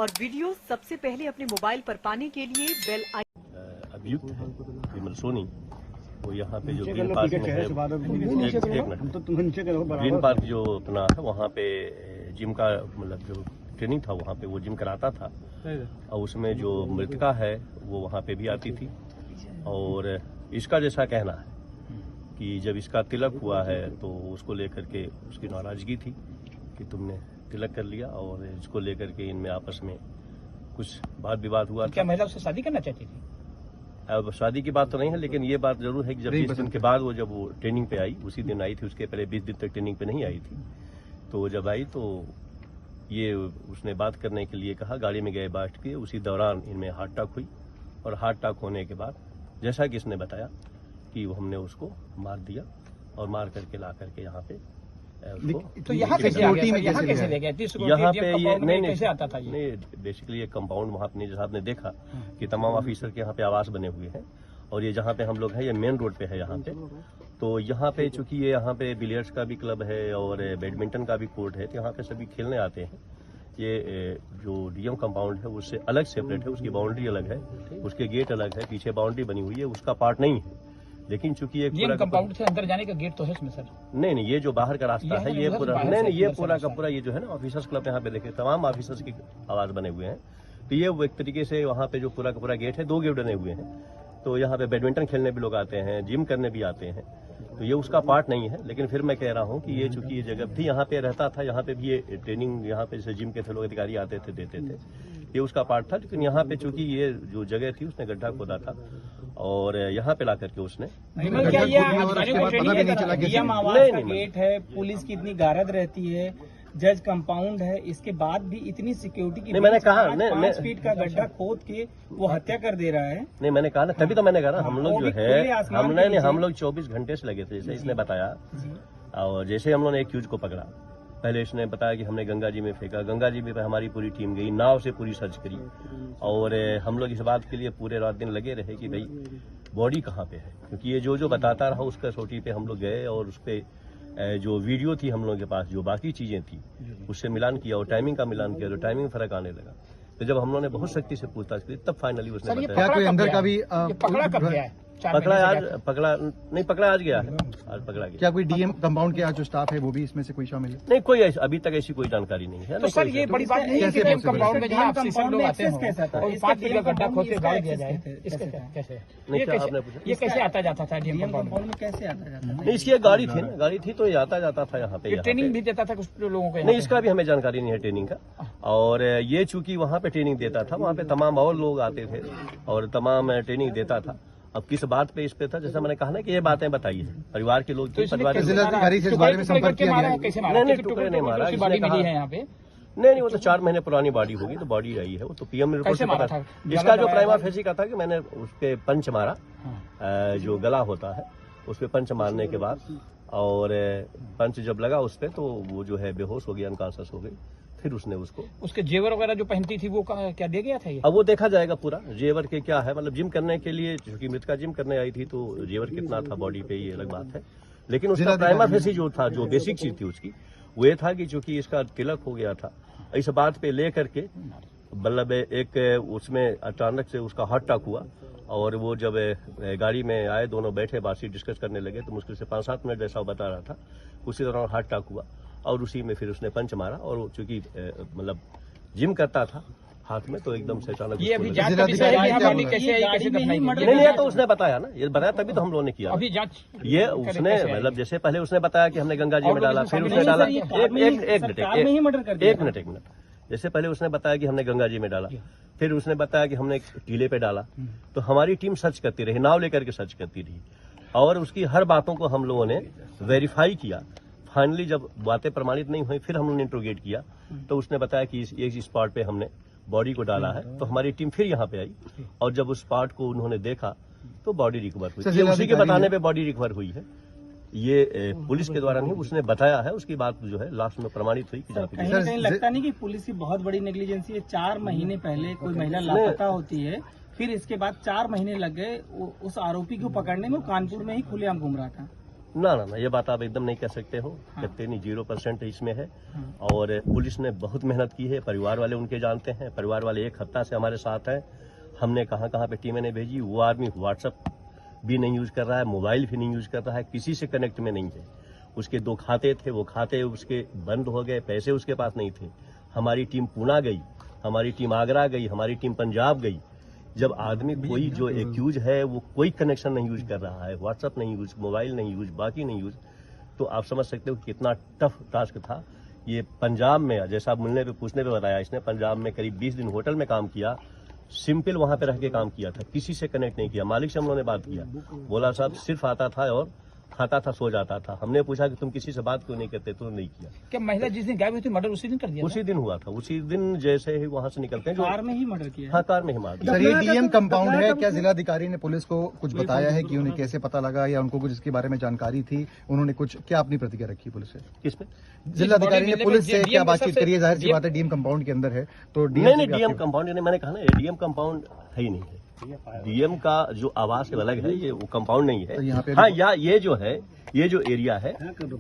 और वीडियो सबसे पहले अपने मोबाइल पर पाने के लिए बेल अभियुक्त है विमल सोनी, वो यहाँ पे जो ग्रीन पार्क में है, एक मिनट, ग्रीन पार्क जो अपना है वहाँ पे जिम का मतलब जो ट्रेनिंग था वहाँ पे वो जिम कराता था, और उसमें जो मृतका है वो वहाँ पे भी आती थी। और इसका जैसा कहना है कि जब इसका तिलक हुआ है तो उसको लेकर के उसकी नाराजगी थी कि तुमने तिलक कर लिया, और इसको लेकर के इनमें आपस में कुछ वाद विवाद हुआ। क्या महिला उससे शादी करना चाहती थी? अब शादी की बात तो नहीं है, लेकिन ये बात जरूर है कि जब 20 दिन के बाद वो जब वो ट्रेनिंग पे आई, उसी दिन आई थी, उसके पहले 20 दिन तक ट्रेनिंग पे नहीं आई थी। तो जब आई तो ये उसने बात करने के लिए कहा, गाड़ी में गए बैठ के, उसी दौरान इनमें हार्ट अटैक हुई, और हार्ट अटैक होने के बाद जैसा कि इसने बताया कि वो हमने उसको मार दिया, और मार करके ला करके यहाँ पे तो यहाँ कैसे आ गया? यहाँ कैसे ले गया? यहाँ पे ये नहीं कैसे आता था? नहीं, बेसिकली ये कंपाउंड वहाँ पे जैसा आपने देखा कि तमाम ऑफिसर के यहाँ पे आवास बने हुए हैं, और ये जहाँ पे हम लोग हैं ये मेन रोड पे है यहाँ पे। तो यहाँ पे चूंकि ये यहाँ पे बिलियर्ड्स का भी क्लब है और बैडमिंटन का भी कोर्ट है, तो यहाँ पे सभी खेलने आते हैं। ये जो डीएम कंपाउंड है उससे अलग सेपरेट है, उसकी बाउंड्री अलग है, उसके गेट अलग है, पीछे बाउंड्री बनी हुई है, उसका पार्ट नहीं है। लेकिन चूंकि ये पूरा कंपाउंड से अंदर जाने का गेट तो है इसमें सर? नहीं, ये जो बाहर का रास्ता है ये पूरा नहीं, ये पूरा का पूरा ये जो है ना ऑफिसर्स क्लब यहाँ पे देखे तमाम ऑफिसर्स की आवाज बने हुए हैं। तो ये वो एक तरीके से वहाँ पे जो पूरा का पूरा गेट है, 2 गेट बने हुए हैं। तो यहाँ पे बैडमिंटन खेलने भी लोग आते हैं, जिम करने भी आते हैं, तो ये उसका पार्ट नहीं है। लेकिन फिर मैं कह रहा हूँ कि ये चूंकि ये जगह भी यहाँ पे रहता था, यहाँ पे भी ये ट्रेनिंग यहाँ पे जैसे जिम के थे लोग अधिकारी आते थे, देते थे, ये उसका पार्ट था। लेकिन यहाँ पे चूंकि ये जो जगह थी उसने गड्ढा खोदा था, और यहाँ पे ला करके उसने गेट है, पुलिस की इतनी गारद रहती है, जज कंपाउंड है, इसके बाद भी इतनी सिक्योरिटी की, मैंने कहा 5 फीट का गड्ढा खोद के वो हत्या कर दे रहा है। नहीं, मैंने कहा ना, तभी तो मैंने कहा ना, हम लोग जो है हम लोग 24 घंटे से लगे थे, जैसे इसने बताया। और जैसे हम लोगों ने एक एक्यूज को पकड़ा, पहले इसने बताया कि हमने गंगा जी में फेंका, गंगा जी में हमारी पूरी टीम गई, नाव से पूरी सर्च करी, और हम लोग इस बात के लिए पूरे रात दिन लगे रहे कि भाई बॉडी कहाँ पे है, क्योंकि ये जो बताता रहा उसका सोटी पे हम लोग गए, और उस पे जो वीडियो थी हम लोगों के पास, जो बाकी चीजें थी उससे मिलान किया, और टाइमिंग का मिलान किया, तो टाइमिंग फर्क आने लगा। तो जब हम लोगों ने बहुत सख्ती से पूछताछ की, तब फाइनली उसने बताया। कोई अंदर का भी पकड़ा कब गया है? पकड़ा आज गया है, आज पकड़ा गया। क्या कोई डीएम कंपाउंड के आज जो स्टाफ है वो भी इसमें से कोई शामिल है? नहीं, कोई अभी तक ऐसी कोई जानकारी नहीं है। तो सर ये बड़ी बात नहीं है कि डीएम कंपाउंड में जहाँ ऑफिसर लोग आते हैं और 5 फीट का गड्ढा खोद के गाड़ दिया जाए, कैसे? ये कैसे आता जाता था डीएम कंपाउंड में? कैसे आता जाता था? नहीं, इसकी एक गाड़ी थी तो ये आता जाता था यहाँ पे। ट्रेनिंग भी देता था कुछ लोगों को? नहीं, इसका भी हमें जानकारी नहीं है ट्रेनिंग का। और ये चूंकि वहाँ पे ट्रेनिंग देता था, वहाँ पे तमाम और लोग आते थे और तमाम ट्रेनिंग देता था। अब किस बात पे इस पे था, जैसा मैंने कहा ना कि ये बातें बताई है, परिवार के लोग जिलाधिकारी से इस बारे में संपर्क किया गया? नहीं, टुकड़े नहीं मारा, नहीं, वो तो 4 महीने पुरानी बॉडी होगी, तो बॉडी आई है वो तो पीएम रिपोर्ट से पता था। इसका जो प्राइमा फेसी का था कि मैंने उस पे पंच मारा, जो गला होता है उस पे पंच मारने के बाद, और पंच जब लगा उस पे तो वो जो है बेहोश हो गया, अनकॉन्शियस हो गई। फिर उसने उसके जेवर वगैरह जो पहनती थी वो क्या दे गया था ये? अब वो देखा जाएगा पूरा जेवर के क्या है, मतलब जिम करने के लिए, क्योंकि मृतका जिम करने आई थी तो जेवर कितना था बॉडी पे ये अलग बात है। लेकिन उसका प्राइमा फेसी जो था, जो बेसिक चीज थी उसकी, वो ये था कि चूंकि इसका तिलक हो गया था, इस बात पे ले करके मतलब एक उसमें अचानक से उसका हार्ट अटैक हुआ, और वो जब गाड़ी में आए, दोनों बैठे बातचीत डिस्कस करने लगे, तो मुश्किल से 5-7 मिनट जैसा बता रहा था, उसी दौरान हार्ट अटैक हुआ, और उसी में फिर उसने पंच मारा। और चूंकि मतलब जिम करता था हाथ में, तो एकदम से अचानक ये अभी जांच का विषय है, नहीं, तो उसने बताया ना, ये बताया तभी तो हम लोगों ने किया अभी जांच। ये उसने मतलब जैसे पहले उसने बताया कि हमने गंगा जी में डाला, फिर उसने डाला एक मिनट, जैसे पहले उसने बताया कि हमने गंगा जी में डाला, फिर उसने बताया कि हमने टीले पे डाला। तो हमारी टीम सर्च करती रही, नाव लेकर के सर्च करती रही, और उसकी हर बातों को हम लोगों ने वेरीफाई किया। फाइनली जब बातें प्रमाणित नहीं हुई, फिर हम लोगों ने इंट्रोगेट किया, तो उसने बताया कि इस स्पॉट पे हमने बॉडी को डाला है। तो हमारी टीम फिर यहाँ पे आई, और जब उस स्पॉट को उन्होंने देखा तो बॉडी रिकवर हुई। उसी के बताने पे बॉडी रिकवर हुई है, ये पुलिस के द्वारा नहीं, उसने बताया है, उसकी बात जो है लास्ट में प्रमाणित हुई। कहीं लगता नहीं कि पुलिस की बहुत बड़ी नेग्लिजेंसी है? 4 महीने पहले कोई महिला लापता होती है, फिर इसके बाद 4 महीने लग गए उस आरोपी को पकड़ने में, वो कानपुर में ही खुलेआम घूम रहा था। ना ना ना, ये बात आप एकदम नहीं कह सकते हो। कहते नहीं, 0% इसमें है। और पुलिस ने बहुत मेहनत की है, परिवार वाले उनके जानते हैं, परिवार वाले एक हफ्ता से हमारे साथ हैं। हमने कहाँ कहाँ पे टीमें ने भेजी, वो आदमी व्हाट्सएप भी नहीं यूज कर रहा है, मोबाइल भी नहीं यूज कर रहा है, किसी से कनेक्ट में नहीं है। उसके 2 खाते थे, वो खाते उसके बंद हो गए, पैसे उसके पास नहीं थे। हमारी टीम पूना गई, हमारी टीम आगरा गई, हमारी टीम पंजाब गई। जब आदमी कोई जो एक्यूज है वो कोई कनेक्शन नहीं यूज कर रहा है, व्हाट्सएप नहीं यूज, मोबाइल नहीं यूज, बाकी नहीं यूज, तो आप समझ सकते हो कितना टफ टास्क था। ये पंजाब में, जैसा आप मिलने पे पूछने पे बताया, इसने पंजाब में करीब 20 दिन होटल में काम किया, सिंपल वहां पे रह के काम किया था, किसी से कनेक्ट नहीं किया। मालिक से हम लोगों ने बात किया, बोला साहब सिर्फ आता था और खाता था, सो जाता था। हमने पूछा कि तुम किसी से बात क्यों नहीं करते, तो नहीं किया। क्या महिला जिस दिन गायब हुई थी मर्डर उसी दिन कर दिया? उसी दिन हुआ था, उसी दिन जैसे ही वहां से निकलते हैं, कार में ही मर्डर किया? हाँ, कार में ही मार दिया। सर, ये डीएम कंपाउंड है, क्या जिलाधिकारी ने पुलिस को कुछ बताया है कि उन्हें कैसे पता लगा, या उनको कुछ इसके बारे में जानकारी थी? उन्होंने कुछ, क्या अपनी प्रतिक्रिया रखी पुलिस से? किसमें? जिलाधिकारी ने पुलिस से क्या बातचीत करी है? जाहिर सी बात है डीएम कंपाउंड के अंदर है, तो नहीं, डीएम कंपाउंड नहीं, मैंने कहा ना, डीएम कंपाउंड है ही नहीं है। डीएम का जो आवास अलग है, ये वो कंपाउंड नहीं है। यहाँ पे हाँ, ये जो एरिया है,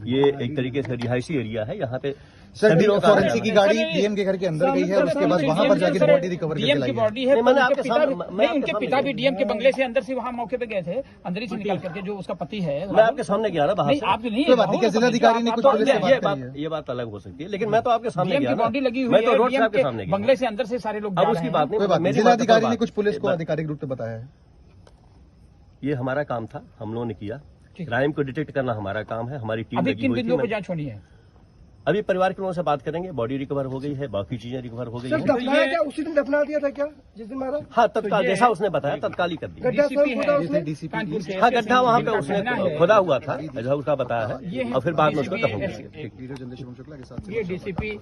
ये एक तरीके से रिहायशी एरिया है। यहाँ पे सर, फॉरेंसिक की गाड़ी डीएम के घर के अंदर गई है और उसके बाद वहां पर जाकर बॉडी रिकवर करके लाई है। बॉडी है, मैंने आपके उनके पिता भी डीएम के बंगले से अंदर से वहां मौके पे गए थे, अंदर ही से निकल करके, जो उसका पति है। मैं आपके सामने गया ना, बाहर से। आप नहीं, क्या जिलाधिकारी ने कुछ पुलिस से बात करी है? ये बात अलग हो सकती है, लेकिन मैं तो आपके सामने गया ना, बॉडी लगी हुई मैं तो है, रोड से आपके सामने गया। बंगले से अंदर से सारे लोग। अब उसकी बात कोई बात नहीं, जिलाधिकारी ने कुछ पुलिस को आधिकारिक रूप से बताया है? ये हमारा काम था, हम लोगों ने किया। क्राइम को डिटेक्ट करना हमारा काम है, हमारी टीम अभी लगी किन हुई बिंदुओं थी। पर जांच होनी है? अभी परिवार के लोगों से बात करेंगे, बॉडी रिकवर हो गई है, बाकी चीजें रिकवर हो गई सर, है। दफनाया क्या? उसी दिन दफना दिया था क्या, जिस दिन मारा? हाँ, तत्काल, जैसा उसने बताया तत्काल ही कर दिया। गड्ढा स्वयं खोदा उसने? हाँ, गड्ढा वहाँ पे उसने खोदा हुआ था, ऐसा उसका बताया है, और फिर बाद में उसको दफन कर दिया। वीडियो जनरेशन शुक्ला के साथ ये डीसीपी